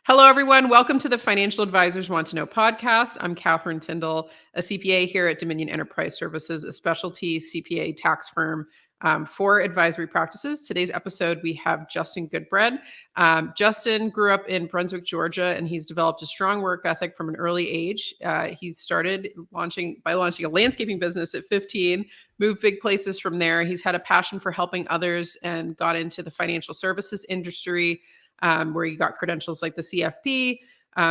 Hello, everyone. Welcome to the Financial Advisors Want to Know podcast. I'm Catherine Tindall, a CPA here at Dominion Enterprise Services, a specialty CPA tax firm for advisory practices. Today's episode, we have Justin Goodbread. Justin grew up in Brunswick, Georgia, and he's developed a strong work ethic from an early age. He started launching a landscaping business at 15, moved big places from there. He's had a passion for helping others and got into the financial services industry, where you got credentials like the CFP,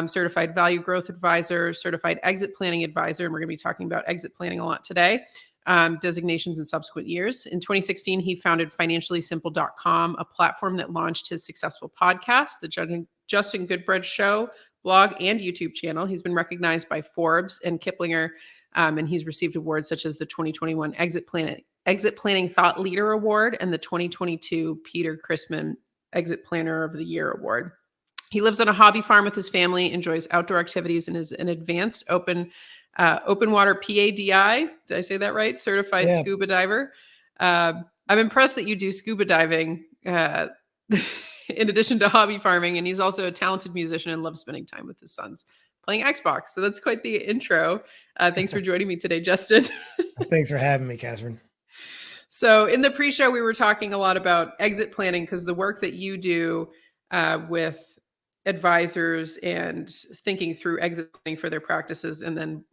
Certified Value Growth Advisor, Certified Exit Planning Advisor, and we're going to be talking about exit planning a lot today, designations in subsequent years. In 2016, he founded financiallysimple.com, a platform that launched his successful podcast, the Justin Goodbread Show, blog, and YouTube channel. He's been recognized by Forbes and Kiplinger, and he's received awards such as the 2021 Exit Planning Thought Leader Award and the 2022 Peter Christman Exit Planner of the Year Award. He lives on a hobby farm with his family, enjoys outdoor activities, and is an advanced open water PADI. Did I say that right? Certified scuba diver. I'm impressed that you do scuba diving in addition to hobby farming. And he's also a talented musician and loves spending time with his sons playing Xbox. So that's quite the intro. Thanks for joining me today, Justin. Thanks for having me, Catherine. So in the pre-show, we were talking a lot about exit planning because the work that you do with advisors and thinking through exit planning for their practices. And then,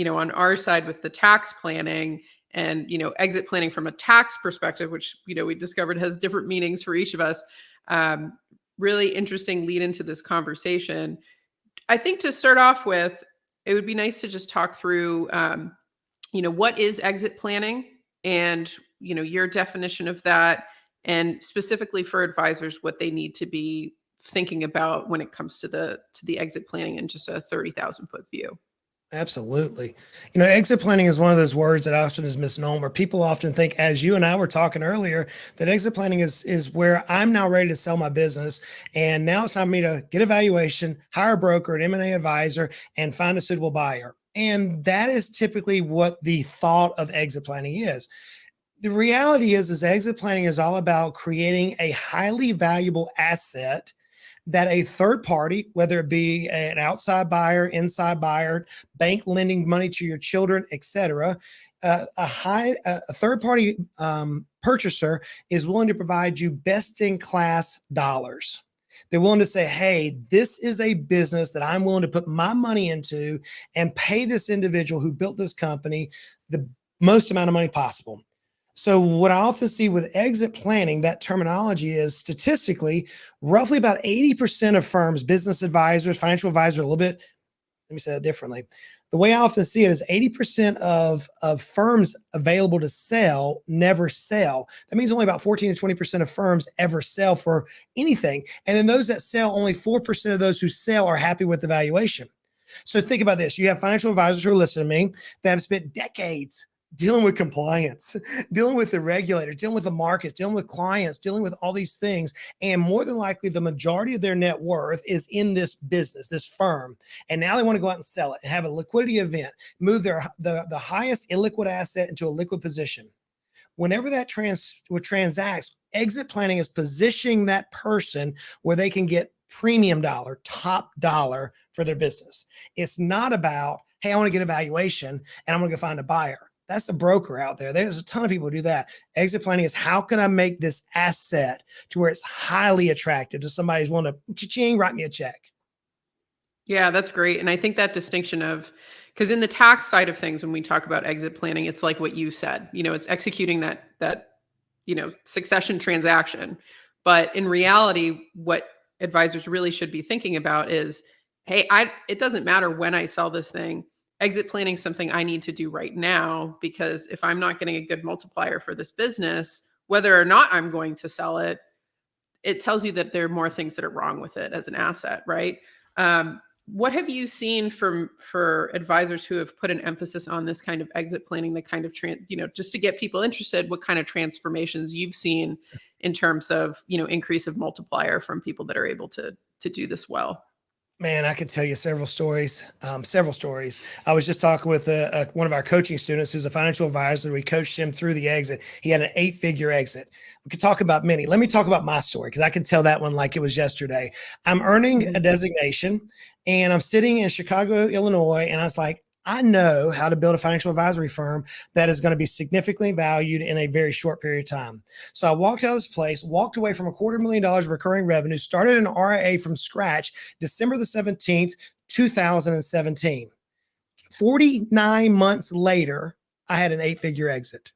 on our side with the tax planning and, exit planning from a tax perspective, which, we discovered has different meanings for each of us. Really interesting lead into this conversation. I think to start off with, it would be nice to just talk through, what is exit planning and your definition of that, and specifically for advisors, what they need to be thinking about when it comes to the exit planning in just a 30,000 foot view. Absolutely. Exit planning is one of those words that often is misnomer. People often think, as you and I were talking earlier, that exit planning is where I'm now ready to sell my business. And now it's time for me to get a valuation, hire a broker, an M&A advisor, and find a suitable buyer. And that is typically what the thought of exit planning is. The reality is exit planning is all about creating a highly valuable asset that a third party, whether it be an outside buyer, inside buyer, bank lending money to your children, etc., a third party purchaser is willing to provide you best in class dollars. They're willing to say, hey, this is a business that I'm willing to put my money into and pay this individual who built this company the most amount of money possible. So what I often see with exit planning, that terminology is statistically, roughly about 80% of firms, business advisors, financial advisors, a little bit, let me say that differently. The way I often see it is 80% of firms available to sell never sell. That means only about 14 to 20% of firms ever sell for anything. And then those that sell, only 4% of those who sell are happy with the valuation. So think about this. You have financial advisors who are listening to me that have spent decades dealing with compliance, dealing with the regulators, dealing with the markets, dealing with clients, dealing with all these things. And more than likely, the majority of their net worth is in this business, this firm. And now they want to go out and sell it and have a liquidity event, move the highest illiquid asset into a liquid position. Whenever that transacts, exit planning is positioning that person where they can get premium dollar, top dollar for their business. It's not about, hey, I want to get a valuation and I'm going to go find a buyer. That's a broker out there. There's a ton of people who do that. Exit planning is, how can I make this asset to where it's highly attractive to somebody who's willing to cha-ching, write me a check. Yeah, that's great. And I think that distinction of, because in the tax side of things, when we talk about exit planning, it's like what you said, it's executing that succession transaction. But in reality, what advisors really should be thinking about is, hey, it doesn't matter when I sell this thing. Exit planning is something I need to do right now, because if I'm not getting a good multiplier for this business, whether or not I'm going to sell it, it tells you that there are more things that are wrong with it as an asset, right? What have you seen for advisors who have put an emphasis on this kind of exit planning, the kind of, just to get people interested, what kind of transformations you've seen in terms of, increase of multiplier from people that are able to do this well? Man, I could tell you several stories. Several stories. I was just talking with one of our coaching students who's a financial advisor. We coached him through the exit. He had an 8-figure exit. We could talk about many. Let me talk about my story because I can tell that one like it was yesterday. I'm earning a designation and I'm sitting in Chicago, Illinois, and I was like, I know how to build a financial advisory firm that is going to be significantly valued in a very short period of time. So I walked out of this place, walked away from $250,000 recurring revenue, started an RIA from scratch, December the 17th, 2017. 49 months later, I had an 8-figure exit.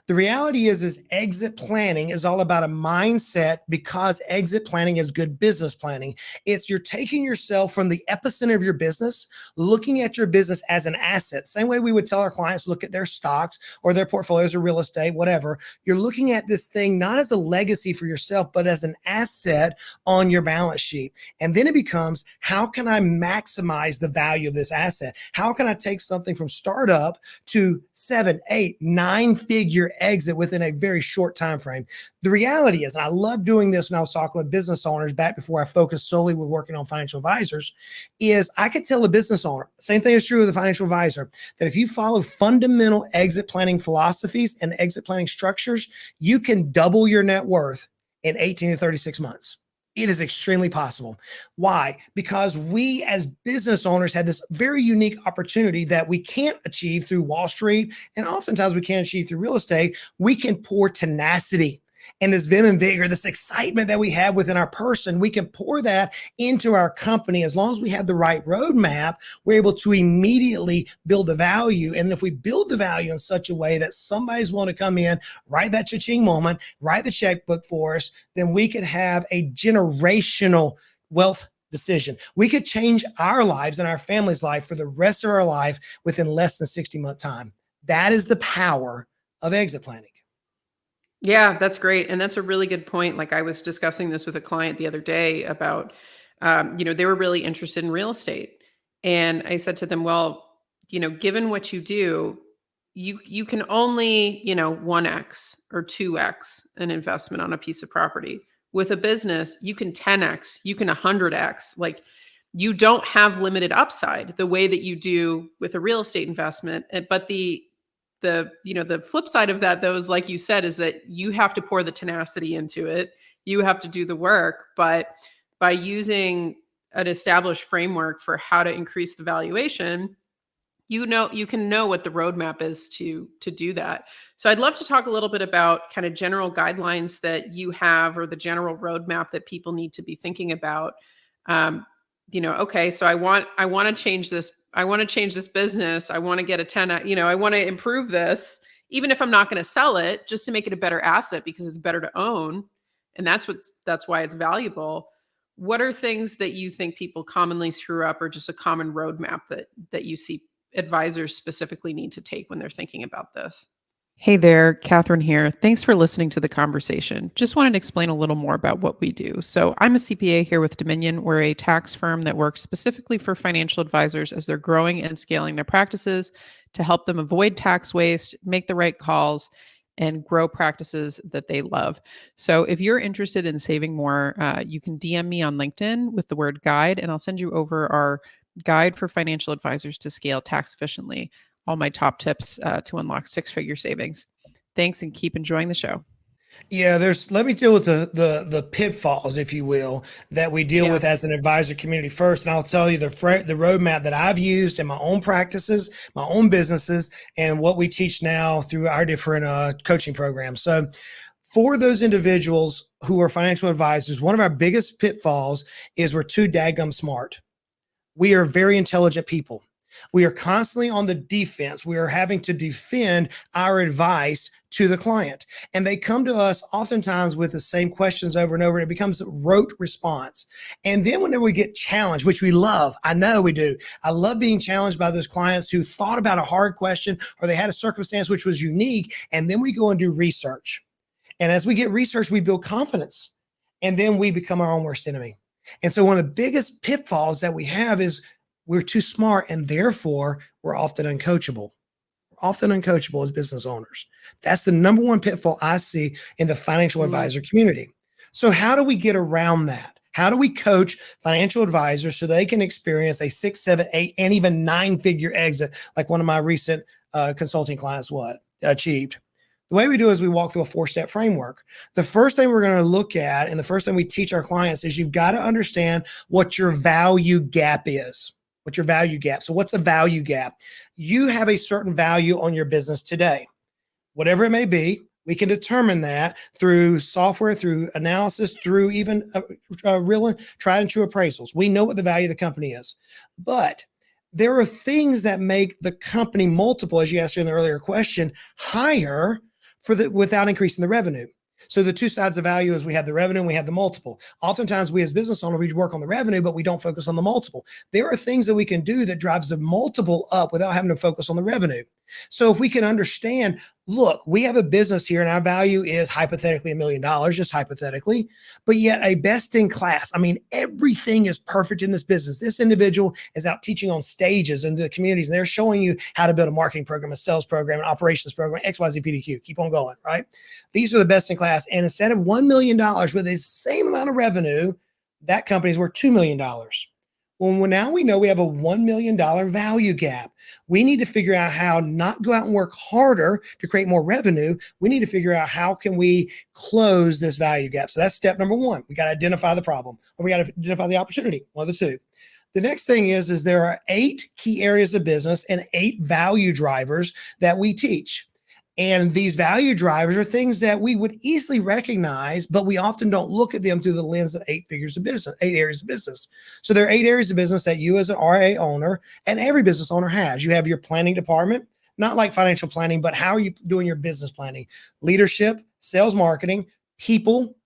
The reality is exit planning is all about a mindset because exit planning is good business planning. It's you're taking yourself from the epicenter of your business, looking at your business as an asset. Same way we would tell our clients, look at their stocks or their portfolios or real estate, whatever. You're looking at this thing not as a legacy for yourself, but as an asset on your balance sheet. And then it becomes, how can I maximize the value of this asset? How can I take something from startup to 7, 8, 9-figure exit within a very short time frame? The reality is, and I love doing this when I was talking with business owners back before I focused solely with working on financial advisors, is I could tell a business owner, same thing is true with a financial advisor, that if you follow fundamental exit planning philosophies and exit planning structures, you can double your net worth in 18 to 36 months. It is extremely possible. Why? Because we as business owners had this very unique opportunity that we can't achieve through Wall Street, and oftentimes we can't achieve through real estate. We can pour tenacity and this vim and vigor, this excitement that we have within our person. We can pour that into our company. As long as we have the right roadmap, we're able to immediately build the value. And if we build the value in such a way that somebody's willing to come in, write that cha-ching moment, write the checkbook for us, then we could have a generational wealth decision. We could change our lives and our family's life for the rest of our life within less than 60-month time. That is the power of exit planning. Yeah, that's great. And that's a really good point. Like I was discussing this with a client the other day about, they were really interested in real estate. And I said to them, well, given what you do, you can only, 1x or 2x an investment on a piece of property. With a business, you can 10x, you can 100x. Like you don't have limited upside the way that you do with a real estate investment. But the flip side of that, though, is like you said, is that you have to pour the tenacity into it. You have to do the work. But by using an established framework for how to increase the valuation, you can know what the roadmap is to do that. So I'd love to talk a little bit about kind of general guidelines that you have or the general roadmap that people need to be thinking about. Okay, so I want to change this. I want to change this business. I want to get a 10, I want to improve this, even if I'm not going to sell it, just to make it a better asset because it's better to own. And that's why it's valuable. What are things that you think people commonly screw up or just a common roadmap that you see advisors specifically need to take when they're thinking about this? Hey there, Catherine here. Thanks for listening to the conversation. Just wanted to explain a little more about what we do. So I'm a CPA here with Dominion. We're a tax firm that works specifically for financial advisors as they're growing and scaling their practices to help them avoid tax waste, make the right calls, and grow practices that they love. So if you're interested in saving more, you can DM me on LinkedIn with the word guide, and I'll send you over our guide for financial advisors to scale tax efficiently. All my top tips to unlock 6-figure savings. Thanks, and keep enjoying the show. Yeah, let me deal with the pitfalls, if you will, that we deal with as an advisor community first. And I'll tell you the roadmap that I've used in my own practices, my own businesses, and what we teach now through our different coaching programs. So for those individuals who are financial advisors, one of our biggest pitfalls is we're too daggum smart. We are very intelligent people. We are constantly on the defense. We are having to defend our advice to the client. And they come to us oftentimes with the same questions over and over, and it becomes a rote response. And then whenever we get challenged, which we love, I know we do. I love being challenged by those clients who thought about a hard question or they had a circumstance which was unique. And then we go and do research. And as we get research, we build confidence. And then we become our own worst enemy. And so one of the biggest pitfalls that we have is we're too smart, and therefore we're often uncoachable. We're often uncoachable as business owners. That's the number one pitfall I see in the financial advisor community. So how do we get around that? How do we coach financial advisors so they can experience a 6, 7, 8, and even 9-figure exit like one of my recent consulting clients achieved? The way we do is we walk through a 4-step framework. The first thing we're going to look at, and the first thing we teach our clients, is you've got to understand what your value gap is. What's your value gap? So what's a value gap? You have a certain value on your business today. Whatever it may be, we can determine that through software, through analysis, through even real tried and true appraisals. We know what the value of the company is. But there are things that make the company multiple, as you asked in the earlier question, higher without increasing the revenue. So the two sides of value is we have the revenue and we have the multiple. Oftentimes we as business owners, we work on the revenue, but we don't focus on the multiple. There are things that we can do that drives the multiple up without having to focus on the revenue. So if we can understand, look, we have a business here and our value is hypothetically $1 million, just hypothetically, but yet a best in class. I mean, everything is perfect in this business. This individual is out teaching on stages in the communities, and they're showing you how to build a marketing program, a sales program, an operations program, XYZ, PDQ, keep on going, right? These are the best in class. And instead of $1 million with the same amount of revenue, that company's worth $2 million. Well, now we know we have a $1 million value gap. We need to figure out how not go out and work harder to create more revenue. We need to figure out how can we close this value gap. So that's step number one. We got to identify the problem, or we got to identify the opportunity, one of the two. The next thing is there are 8 key areas of business and 8 value drivers that we teach. And these value drivers are things that we would easily recognize, but we often don't look at them through the lens of 8 areas of business. So there are 8 areas of business that you as an RA owner and every business owner has. You have your planning department, not like financial planning, but how are you doing your business planning? Leadership, sales, marketing, people,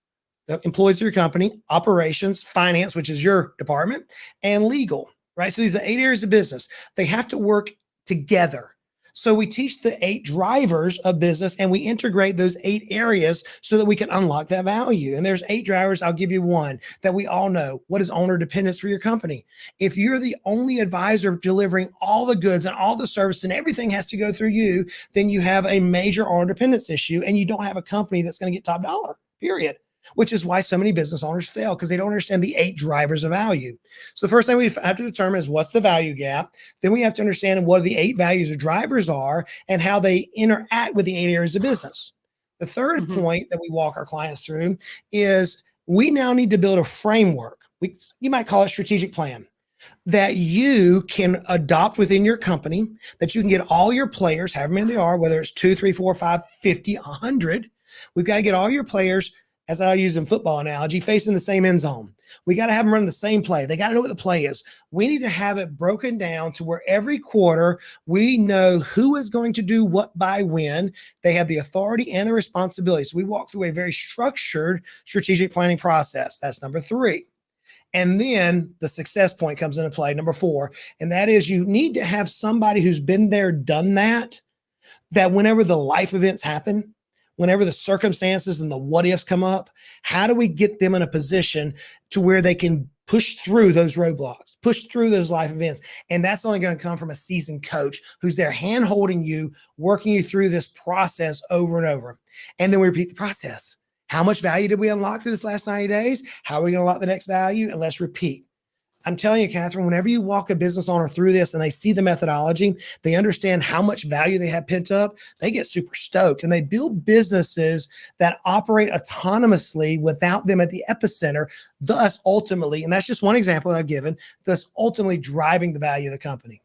the employees of your company, operations, finance, which is your department, and legal, right? So these are 8 areas of business. They have to work together. So we teach the 8 drivers of business and we integrate those 8 areas so that we can unlock that value. And there's 8 drivers. I'll give you one that we all know. What is owner dependence for your company? If you're the only advisor delivering all the goods and all the service and everything has to go through you, then you have a major owner dependence issue and you don't have a company that's going to get top dollar, period. Which is why so many business owners fail, because they don't understand the 8 drivers of value. So the first thing we have to determine is what's the value gap. Then we have to understand what the 8 values or drivers are and how they interact with the 8 areas of business. The third point that we walk our clients through is we now need to build a framework. You might call it strategic plan that you can adopt within your company, that you can get all your players, however many they are, whether it's 2, 3, 4, 5, 50, 100. We've got to get all your players, as I use in football analogy, facing the same end zone. We got to have them run the same play. They got to know what the play is. We need to have it broken down to where every quarter we know who is going to do what by when. They have the authority and the responsibility. So we walk through a very structured strategic planning process. That's number 3. And then the success point comes into play, number 4. And that is you need to have somebody who's been there, done that whenever the life events happen, whenever the circumstances and the what ifs come up, how do we get them in a position to where they can push through those roadblocks, push through those life events? And that's only going to come from a seasoned coach who's there hand holding you, working you through this process over and over. And then we repeat the process. How much value did we unlock through this last 90 days? How are we going to unlock the next value? And let's repeat. I'm telling you, Catherine, whenever you walk a business owner through this and they see the methodology, they understand how much value they have pent up, they get super stoked and they build businesses that operate autonomously without them at the epicenter, thus ultimately, and that's just one example that I've given, thus ultimately driving the value of the company.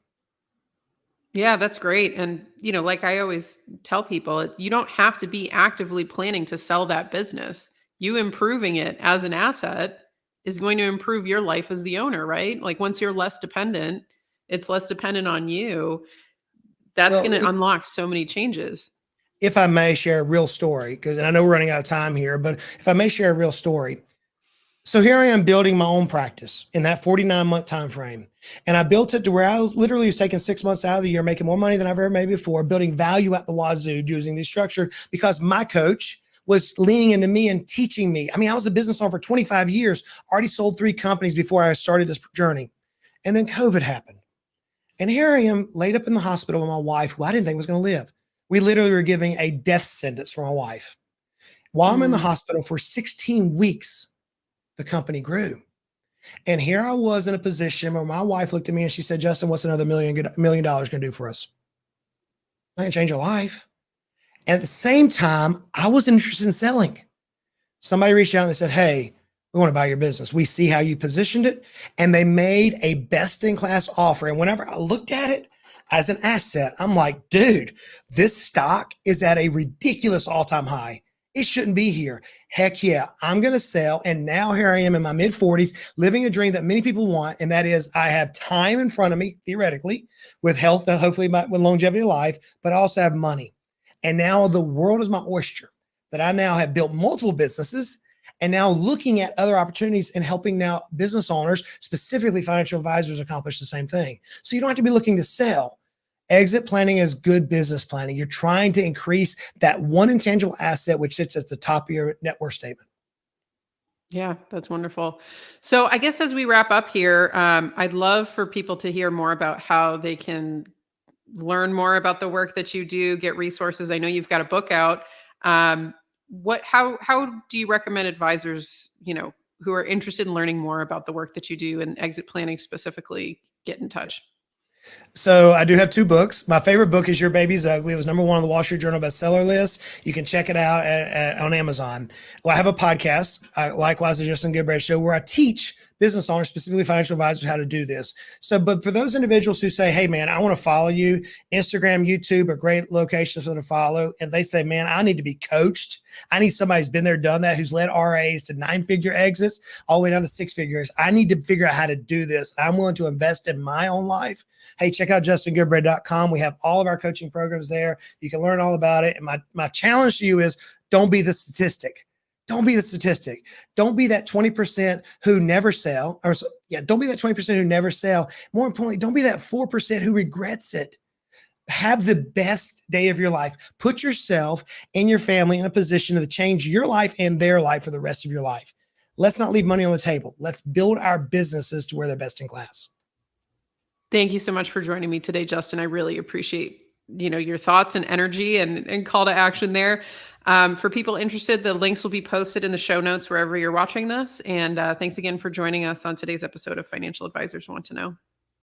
Yeah, that's great. And, like I always tell people, you don't have to be actively planning to sell that business. You improving it as an asset is going to improve your life as the owner, right? Like once you're less dependent, it's less dependent on you. That's going to unlock so many changes. If I may share a real story, because I know we're running out of time here, but if I may share a real story. So here I am building my own practice in that 49-month time frame. And I built it to where I was literally taking 6 months out of the year, making more money than I've ever made before, building value at the wazoo, using this structure because my coach was leaning into me and teaching me. I mean, I was a business owner for 25 years, already sold 3 companies before I started this journey. And then COVID happened. And here I am laid up in the hospital with my wife, who I didn't think was going to live. We literally were giving a death sentence for my wife. While I'm in the hospital for 16 weeks, the company grew. And here I was in a position where my wife looked at me and she said, Justin, what's another $1 million going to do for us? I can change your life. And at the same time, I was interested in selling. Somebody reached out and they said, hey, we want to buy your business. We see how you positioned it. And they made a best in class offer. And whenever I looked at it as an asset, I'm like, dude, this stock is at a ridiculous all-time high. It shouldn't be here. Heck yeah, I'm going to sell. And now here I am in my mid 40s, living a dream that many people want. And that is I have time in front of me, theoretically, with health, and hopefully with longevity of life, but I also have money. And now the world is my oyster, that I now have built multiple businesses and now looking at other opportunities and helping now business owners, specifically financial advisors, accomplish the same thing. So you don't have to be looking to sell. Exit planning is good business planning. You're trying to increase that one intangible asset, which sits at the top of your net worth statement. Yeah, that's wonderful. So I guess as we wrap up here, I'd love for people to hear more about how they can learn more about the work that you do, get resources. I know you've got a book out. How do you recommend advisors, who are interested in learning more about the work that you do and exit planning specifically, get in touch? So I do have 2 books. My favorite book is Your Baby's Ugly. It was #1 on the Wall Street Journal bestseller list. You can check it out on Amazon. Well, I have a podcast, likewise the Justin Goodbread Show, where I teach business owners, specifically financial advisors, how to do this. So, but for those individuals who say, hey man, I want to follow you, Instagram, YouTube are great locations for them to follow. And they say, man, I need to be coached. I need somebody who's been there, done that, who's led RAs to 9-figure exits all the way down to 6 figures. I need to figure out how to do this. I'm willing to invest in my own life. Hey, check out justingoodbread.com. We have all of our coaching programs there. You can learn all about it. And my challenge to you is don't be the statistic. Don't be the statistic. Don't be that 20% who never sell. Don't be that 20% who never sell. More importantly, don't be that 4% who regrets it. Have the best day of your life. Put yourself and your family in a position to change your life and their life for the rest of your life. Let's not leave money on the table. Let's build our businesses to where they're best in class. Thank you so much for joining me today, Justin. I really appreciate your thoughts and energy and call to action there. For people interested, the links will be posted in the show notes wherever you're watching this. And thanks again for joining us on today's episode of Financial Advisors Want to Know.